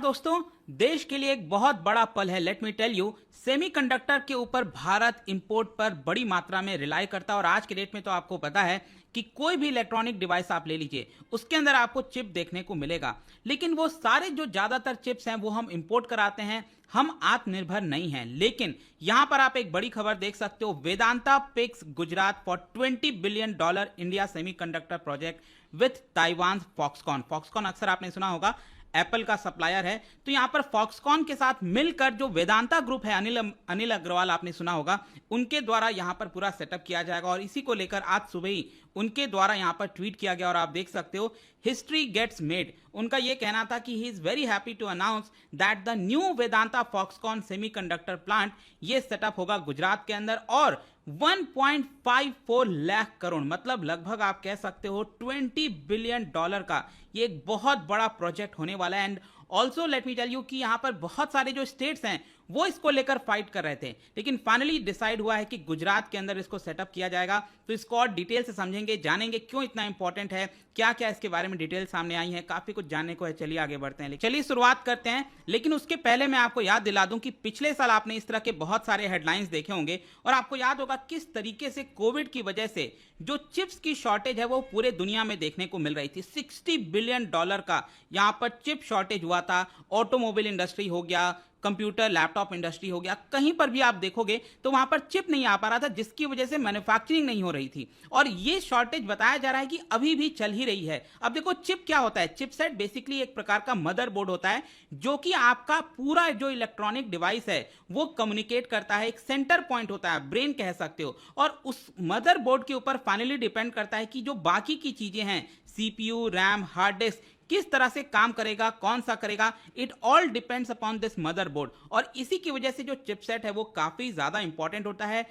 दोस्तों, देश के लिए एक बहुत बड़ा पल है। Let me tell you, semiconductor के ऊपर भारत इंपोर्ट पर बड़ी मात्रा में रिलाई करता है और आज के डेट में तो आपको पता है कि कोई भी इलेक्ट्रॉनिक डिवाइस आप ले लीजिए, उसके अंदर आपको चिप देखने को मिलेगा। लेकिन वो सारे जो ज्यादातर चिप्स हैं वो हम इंपोर्ट कराते हैं, हम आत्मनिर्भर नहीं हैं। लेकिन यहां पर आप एक बड़ी खबर देख सकते हो, Vedanta picks Gujarat for $20 billion India semiconductor project with Taiwan Foxconn. Foxconn अक्सर आपने सुना होगा, एप्पल का सप्लायर है। तो यहां पर फॉक्सकॉन के साथ मिलकर जो वेदांता ग्रुप है, अनिल अग्रवाल आपने सुना होगा, उनके द्वारा यहां पर पूरा सेटअप किया जाएगा। और इसी को लेकर आज सुबह ही उनके द्वारा यहां पर ट्वीट किया गया और आप देख सकते हो, हिस्ट्री गेट्स मेड। उनका यह कहना था कि he is very happy to announce that the new Vedanta Foxconn semiconductor plant, ये सेटअप होगा गुजरात के अंदर और 1.54 लाख करोड़, मतलब लगभग आप कह सकते हो $20 बिलियन का ये एक बहुत बड़ा प्रोजेक्ट होने वाला है। And also let me tell you कि यहां पर बहुत सारे जो स्टेट्स हैं वो इसको लेकर फाइट कर रहे थे, लेकिन फाइनली डिसाइड हुआ है कि गुजरात के अंदर इसको सेटअप किया जाएगा। तो इसको और डिटेल से समझेंगे, जानेंगे क्यों इतना इंपॉर्टेंट है, क्या क्या इसके बारे में डिटेल सामने आई है, काफी कुछ जानने को है। चलिए आगे बढ़ते हैं, चलिए शुरुआत करते हैं। लेकिन उसके पहले मैं आपको याद दिला दूं कि पिछले साल आपने इस तरह के बहुत सारे हेडलाइंस देखे होंगे और आपको याद होगा किस तरीके से कोविड की वजह से जो चिप्स की शॉर्टेज है वो पूरे दुनिया में देखने को मिल रही थी। $60 बिलियन का यहां पर चिप शॉर्टेज हुआ था। ऑटोमोबाइल इंडस्ट्री हो गया, कंप्यूटर लैपटॉप इंडस्ट्री हो गया, कहीं पर भी आप देखोगे तो वहां पर चिप नहीं आ पा रहा था, जिसकी वजह से मैन्युफैक्चरिंग नहीं हो रही थी। और ये शॉर्टेज बताया जा रहा है कि अभी भी चल ही रही है। अब देखो, चिप क्या होता है? चिपसेट बेसिकली एक प्रकार का मदरबोर्ड होता है जो कि आपका पूरा जो इलेक्ट्रॉनिक डिवाइस है वो कम्युनिकेट करता है। एक सेंटर पॉइंट होता है, ब्रेन कह सकते हो, और उस मदरबोर्ड के ऊपर फाइनली डिपेंड करता है कि जो बाकी की चीजें हैं, सीपीयू, रैम, हार्ड डिस्क, किस तरह से काम करेगा, कौन सा करेगा। It all depends upon this motherboard. और इसी की वजह से जो चिपसेट है वो काफी ज्यादा इंपॉर्टेंट होता है।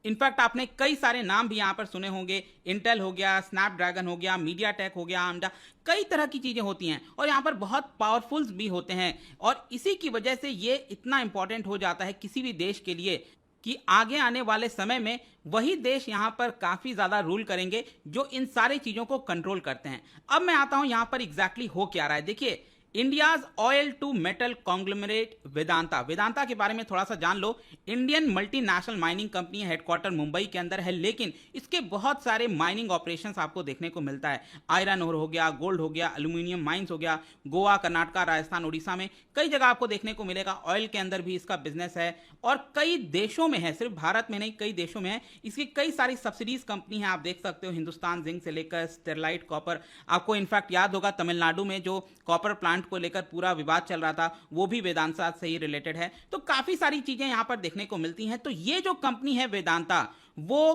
इनफैक्ट आपने कई सारे नाम भी यहां पर सुने होंगे, इंटेल हो गया, स्नैपड्रैगन हो गया, मीडियाटेक हो गया, आमडा, कई तरह की चीजें होती हैं और यहां पर बहुत पावरफुल भी होते हैं। और इसी की वजह से ये इतना इंपॉर्टेंट हो जाता है किसी भी देश के लिए कि आगे आने वाले समय में वही देश यहां पर काफी ज्यादा रूल करेंगे जो इन सारी चीजों को कंट्रोल करते हैं। अब मैं आता हूं यहां पर एग्जैक्टली हो क्या रहा है। देखिए, India's oil to metal conglomerate Vedanta, Vedanta के बारे में थोड़ा सा जान लो। Indian multinational mining company, headquarter Mumbai के अंदर है, लेकिन इसके बहुत सारे माइनिंग ऑपरेशंस आपको देखने को मिलता है। आयरन ओर हो गया, गोल्ड हो गया, एल्यूमिनियम माइंस हो गया, गोवा, कर्नाटका, राजस्थान, उड़ीसा में कई जगह आपको देखने को मिलेगा। ऑयल के अंदर भी इसका बिजनेस है और कई देशों में है, सिर्फ भारत में नहीं, कई देशों में है। इसकी कई सारी सब्सिडीज कंपनी है, आप देख सकते हो, हिंदुस्तान जिंक से लेकर स्टेरलाइट कॉपर। आपको इनफैक्ट याद होगा तमिलनाडु में जो कॉपर प्लांट को लेकर पूरा विवाद चल रहा था, वो भी वेदांता से ही रिलेटेड है। तो काफी सारी चीजें यहां पर देखने को मिलती हैं। तो ये जो कंपनी है वेदांता, वो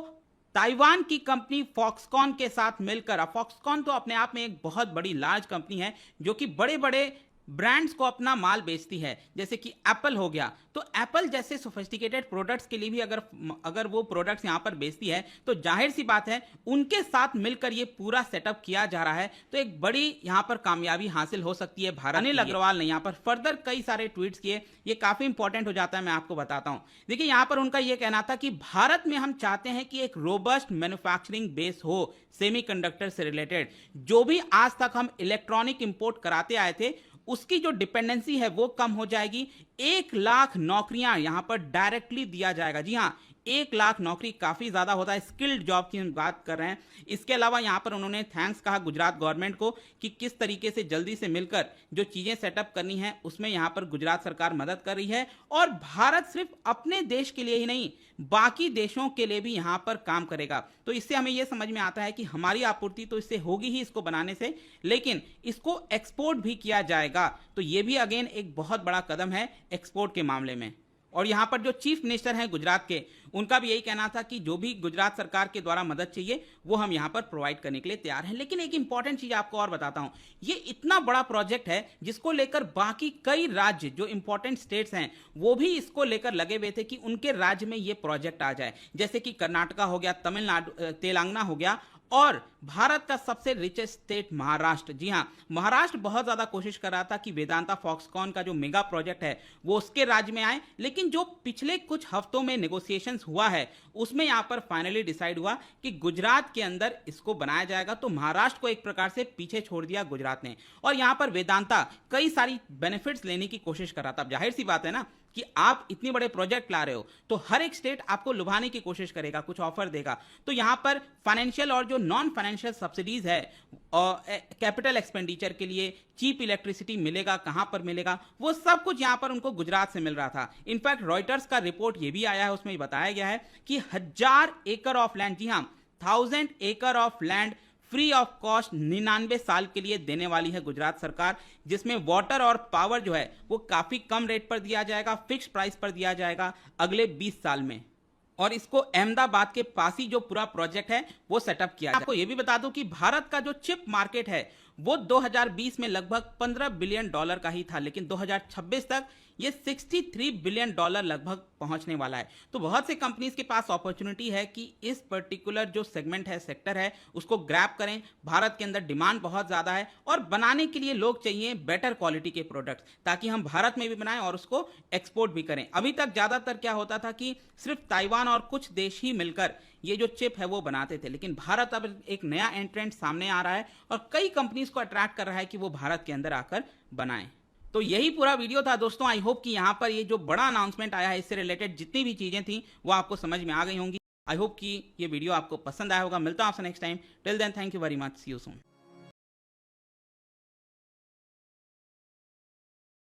ताइवान की कंपनी फॉक्सकॉन के साथ मिलकर, फॉक्सकॉन तो अपने आप में एक बहुत बड़ी लार्ज कंपनी है जो कि बड़े बड़े ब्रांड्स को अपना माल बेचती है, जैसे कि एप्पल हो गया। तो एप्पल जैसे सोफिस्टिकेटेड प्रोडक्ट्स के लिए भी अगर वो प्रोडक्ट्स यहां पर बेचती है तो जाहिर सी बात है उनके साथ मिलकर ये पूरा सेटअप किया जा रहा है। तो एक बड़ी यहां पर कामयाबी हासिल हो सकती है भारत। अनिल अग्रवाल ने यहां पर फर्दर कई सारे ट्वीट्स किए, ये काफी इंपॉर्टेंट हो जाता है, मैं आपको बताता हूं। देखिए, यहां पर उनका यह कहना था कि भारत में हम चाहते हैं कि एक रोबस्ट मैन्युफैक्चरिंग बेस हो सेमीकंडक्टर से रिलेटेड। जो भी आज तक हम इलेक्ट्रॉनिक इंपोर्ट कराते आए थे उसकी जो डिपेंडेंसी है वो कम हो जाएगी। 1 लाख नौकरियां यहां पर डायरेक्टली दिया जाएगा। जी हां, 1 लाख नौकरी काफी ज्यादा होता है, स्किल्ड जॉब की हम बात कर रहे हैं। इसके अलावा यहां पर उन्होंने थैंक्स कहा गुजरात गवर्नमेंट को कि किस तरीके से जल्दी से मिलकर जो चीजें सेटअप करनी है उसमें यहां पर गुजरात सरकार मदद कर रही है। और भारत सिर्फ अपने देश के लिए ही नहीं, बाकी देशों के लिए भी यहां पर काम करेगा। तो इससे हमें यह समझ में आता है कि हमारी आपूर्ति तो इससे होगी ही, इसको बनाने से, लेकिन इसको एक्सपोर्ट भी किया जाएगा। तो यह भी अगेन एक बहुत बड़ा कदम है एक्सपोर्ट के मामले में। और यहां पर जो चीफ मिनिस्टर हैं गुजरात के, उनका भी यही कहना था कि जो भी गुजरात सरकार के द्वारा मदद चाहिए वो हम यहां पर प्रोवाइड करने के लिए तैयार हैं। लेकिन एक इंपॉर्टेंट चीज आपको और बताता हूं, ये इतना बड़ा प्रोजेक्ट है जिसको लेकर बाकी कई राज्य जो इंपॉर्टेंट स्टेट्स हैं वो भी इसको लेकर लगे हुए थे कि उनके राज्य में ये प्रोजेक्ट आ जाए, जैसे कि कर्नाटका हो गया, तमिलनाडु, तेलंगाना हो गया और भारत का सबसे रिचेस्ट स्टेट महाराष्ट्र। जी हाँ, महाराष्ट्र बहुत ज्यादा कोशिश कर रहा था कि वेदांता फॉक्सकॉन का जो मेगा प्रोजेक्ट है वो उसके राज्य में आए, लेकिन जो पिछले कुछ हफ्तों में नेगोशिएशंस हुआ है उसमें यहां पर फाइनली डिसाइड हुआ कि गुजरात के अंदर इसको बनाया जाएगा। तो महाराष्ट्र को एक प्रकार से पीछे छोड़ दिया गुजरात ने, और यहां पर वेदांता कई सारी बेनिफिट्स लेने की कोशिश कर रहा था। अब जाहिर सी बात है ना कि आप इतनी बड़े प्रोजेक्ट ला रहे हो तो हर एक स्टेट आपको लुभाने की कोशिश करेगा, कुछ ऑफर देगा। तो यहां पर फाइनेंशियल और जो नॉन फाइनेंशियल सब्सिडीज है और कैपिटल एक्सपेंडिचर के लिए चीप इलेक्ट्रिसिटी मिलेगा, कहां पर मिलेगा, वो सब कुछ यहां पर उनको गुजरात से मिल रहा था। इनफैक्ट रॉयटर्स का रिपोर्ट ये भी आया है, उसमें बताया गया है कि 1000 एकड़ ऑफ लैंड, जी हां 1000 एकड़ of land free of cost 99 साल के लिए देने वाली है गुजरात सरकार, जिसमें वाटर और पावर जो है वो काफी कम रेट पर दिया जाएगा, फिक्स प्राइस पर दिया जाएगा अगले 20 साल में। और इसको अहमदाबाद के पास ही जो पूरा प्रोजेक्ट है वो सेटअप किया जाए। आपको ये भी बता दूं कि भारत का जो चिप मार्केट है वो 2020 में लगभग $15 बिलियन का ही था, लेकिन 2026 तक ये $63 बिलियन लगभग पहुंचने वाला है। तो बहुत से कंपनीज के पास अपॉर्चुनिटी है कि इस पर्टिकुलर जो सेगमेंट है, सेक्टर है, उसको ग्रैब करें। भारत के अंदर डिमांड बहुत ज्यादा है और बनाने के लिए लोग चाहिए बेटर क्वालिटी के प्रोडक्ट्स, ताकि हम भारत में भी बनाएं और उसको एक्सपोर्ट भी करें। अभी तक ज्यादातर क्या होता था कि सिर्फ ताइवान और कुछ देश ही मिलकर ये जो चिप है वो बनाते थे, लेकिन भारत अब एक नया एंट्रेंट सामने आ रहा है और कई कंपनीज को अट्रैक्ट कर रहा है कि वो भारत के अंदर आकर बनाएं। तो यही पूरा वीडियो था दोस्तों। आई होप कि यहां पर ये जो बड़ा अनाउंसमेंट आया है इससे रिलेटेड जितनी भी चीजें थी वो आपको समझ में आ गई होंगी। आई होप कि ये वीडियो आपको पसंद आया होगा। मिलता हूं आपसे next time. Till then thank you very much, see you soon.